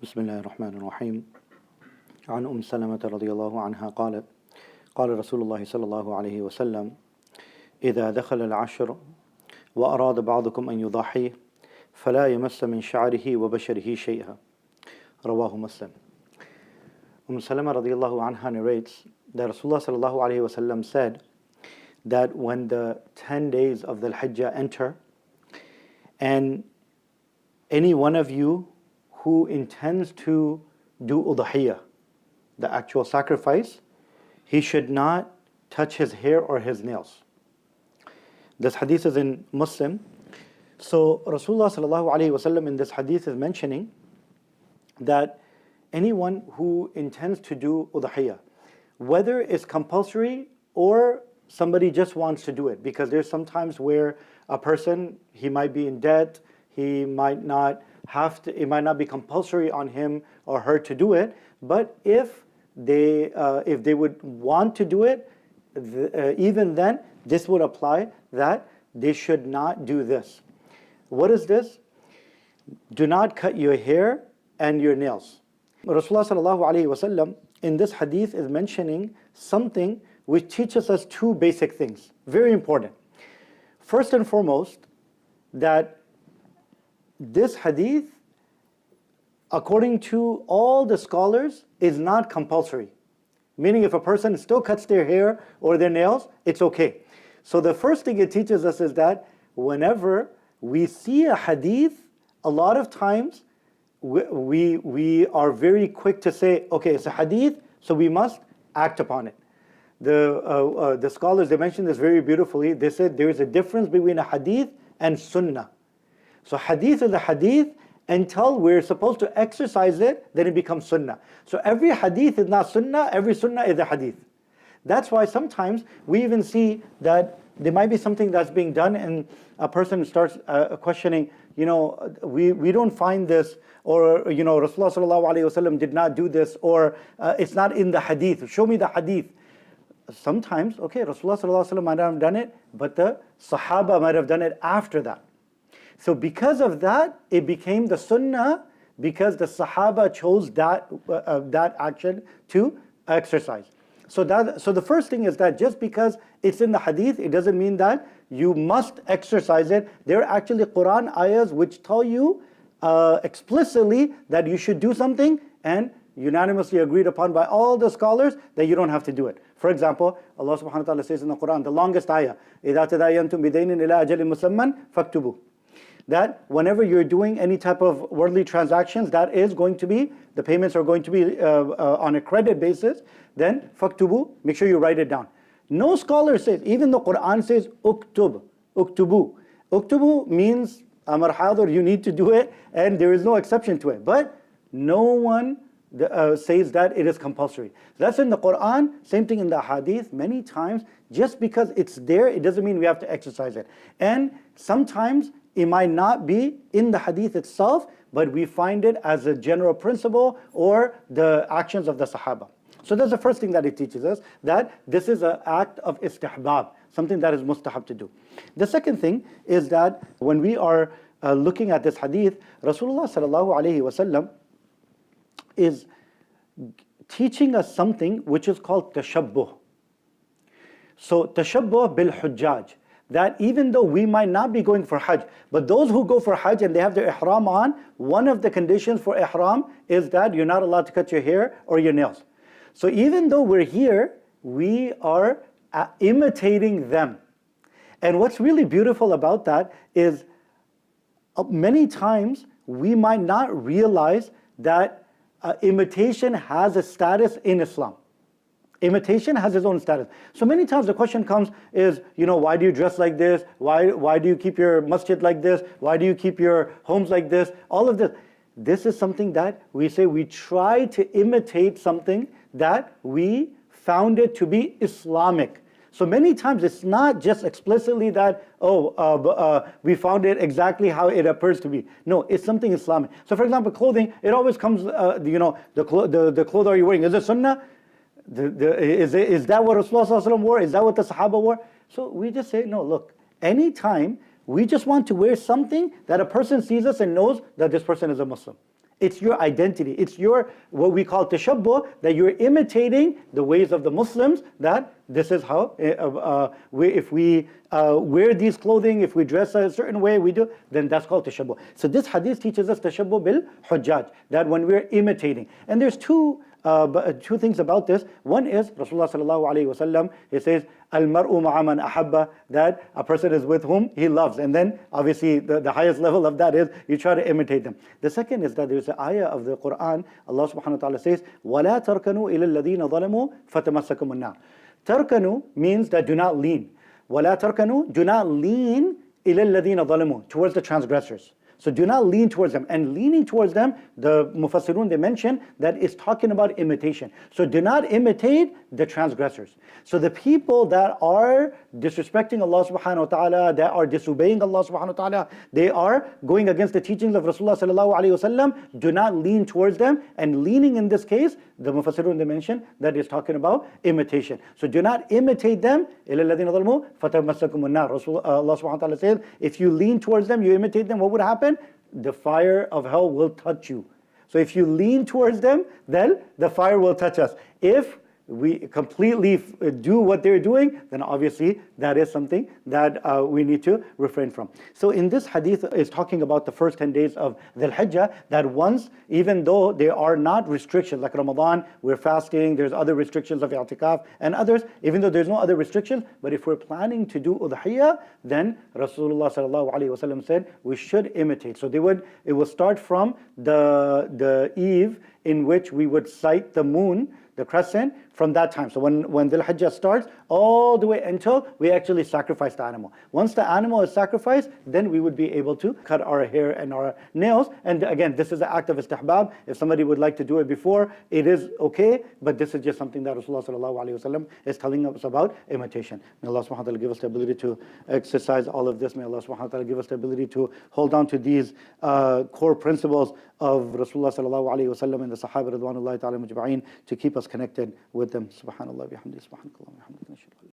بسم الله الرحمن الرحيم عن أم سلمة رضي الله عنها قالت قال رسول الله صلى الله عليه وسلم إذا دخل العشر وأراد بعضكم أن يضحي فلا يمس من شعره وبشره شيئا رواه Muslim. Salama radiallahu anha narrates that Rasulullah sallallahu alayhi wasallam said that when the 10 days of Dhul Hijjah enter, and any one of you who intends to do udhiyah, the actual sacrifice, he should not touch his hair or his nails. This hadith is in Muslim. So Rasulullah sallallahu alayhi wasallam in this hadith is mentioning that anyone who intends to do udhiyah, whether it's compulsory or somebody just wants to do it, because there's sometimes where a person, he might be in debt, he might not have to, it might not be compulsory on him or her to do it, but if they would want to do it, even then this would apply, that they should not do this. What is this? Do not cut your hair and your nails. Rasulullah sallallahu alaihi wasallam in this hadith is mentioning something which teaches us two basic things, very important. First and foremost, that this hadith, according to all the scholars, is not compulsory. Meaning if a person still cuts their hair or their nails, it's okay. So the first thing it teaches us is that whenever we see a hadith, a lot of times we are very quick to say, okay, it's a hadith, so we must act upon it. The scholars, they mentioned this very beautifully. They said there is a difference between a hadith and sunnah. So hadith is a hadith until we're supposed to exercise it, then it becomes sunnah. So every hadith is not sunnah, every sunnah is a hadith. That's why sometimes we even see that there might be something that's being done and a person starts questioning, we don't find this, or Rasulullah sallallahu alaihi wasallam did not do this, or it's not in the hadith, show me the hadith. Sometimes, okay, Rasulullah sallallahu alaihi wasallam might not have done it, but the Sahaba might have done it after that. So because of that, it became the sunnah, because the Sahaba chose that action to exercise. So the first thing is that just because it's in the hadith, it doesn't mean that you must exercise it. There are actually Quran ayahs which tell you explicitly that you should do something, and unanimously agreed upon by all the scholars that you don't have to do it. For example, Allah subhanahu wa ta'ala says in the Quran, the longest ayah, إِذَا تَدَايَنْتُمْ بِدَيْنٍ إِلَىٰ أَجَلٍ مُسَمًّى فَاكْتُبُوا. That whenever you're doing any type of worldly transactions, that is going to be, the payments are going to be on a credit basis, then faktubu, make sure you write it down. No scholar says, even the Quran says uktub, uktubu. Uktubu means amar hadir, you need to do it, and there is no exception to it. But no one says that it is compulsory. That's in the Quran, same thing in the hadith. Many times, just because it's there, it doesn't mean we have to exercise it. And sometimes it might not be in the hadith itself, but we find it as a general principle or the actions of the Sahaba. So that's the first thing that it teaches us, that this is an act of istihbab, something that is mustahab to do. The second thing is that when we are looking at this hadith, Rasulullah sallallahu alaihi wasallam is teaching us something which is called tashabbuh. So tashabbuh bil hujjaj, that even though we might not be going for Hajj, but those who go for Hajj and they have their ihram on, one of the conditions for ihram is that you're not allowed to cut your hair or your nails. So even though we're here, we are imitating them. And what's really beautiful about that is many times we might not realize that imitation has a status in Islam. Imitation has its own status. So many times the question comes is, why do you dress like this? Why do you keep your masjid like this? Why do you keep your homes like this? All of this. This is something that we say we try to imitate something that we found it to be Islamic. So many times it's not just explicitly that, we found it exactly how it appears to be. No, it's something Islamic. So for example, clothing, it always comes, the clothes are you wearing? Is it sunnah? Is that what Rasulullah wore? Is that what the Sahaba wore? So we just say, no, look, anytime we just want to wear something that a person sees us and knows that this person is a Muslim. It's your identity. It's your, what we call tashabbuh, that you're imitating the ways of the Muslims, that this is how, if we wear these clothing, if we dress a certain way, we do, then that's called tashabbuh. So this hadith teaches us tashabbuh bil hujjaj, that when we're imitating. And there's two things about this. One is, Rasulullah sallallahu alayhi wa sallam, he says, al-mar'u ma'a man ahabba, that a person is with whom he loves. And then, obviously, the highest level of that is, you try to imitate them. The second is that there's an ayah of the Quran, Allah subhanahu wa ta'ala says, وَلَا تَرْكَنُوا إِلَى الَّذِينَ ظَلَمُوا فَتَمَسَّكُمُ النَّارِ. Tarkanu means that do not lean. وَلَا تَرْكَنُوا, do not lean إِلَى الَّذِينَ ظَلَمُوا, towards the transgressors. So do not lean towards them. And leaning towards them, the Mufassirun, they mention that is talking about imitation. So do not imitate the transgressors. So the people that are disrespecting Allah subhanahu wa ta'ala, that are disobeying Allah subhanahu wa ta'ala, they are going against the teachings of Rasulullah sallallahu alayhi wa sallam, do not lean towards them. And leaning in this case, the Mufassirun, they mention that is talking about imitation. So do not imitate them. إِلَى الَّذِينَ ظَلَمُوا فَتَمَسَّكُمُ النَّارِ. Allah subhanahu wa ta'ala says, if you lean towards them, you imitate them, what would happen? The fire of hell will touch you. So if you lean towards them, then the fire will touch us. If we completely do what they're doing, then obviously that is something that we need to refrain from. So in this hadith is talking about the first 10 days of Dhul Hijjah, that once, even though there are not restrictions, like Ramadan, we're fasting, there's other restrictions of i'tikaf and others, even though there's no other restrictions, but if we're planning to do udhiyah, then Rasulullah sallallahu alaihi wasallam said we should imitate. So it will start from the eve in which we would sight the moon, the crescent, from that time. So when Dhul Hijjah starts, all the way until we actually sacrifice the animal. Once the animal is sacrificed, then we would be able to cut our hair and our nails. And again, this is an act of istihbab. If somebody would like to do it before, it is okay, but this is just something that Rasulullah sallallahu alaihi wasallam is telling us about imitation. May Allah subhanahu wa ta'ala give us the ability to exercise all of this. May Allah subhanahu wa ta'ala give us the ability to hold on to these core principles of Rasulullah sallallahu alaihi wasallam and the Sahaba radwanullahi ta'ala majma'in, to keep us connected with them. Subhanallah bihamdi, subhanakallah bihamdi.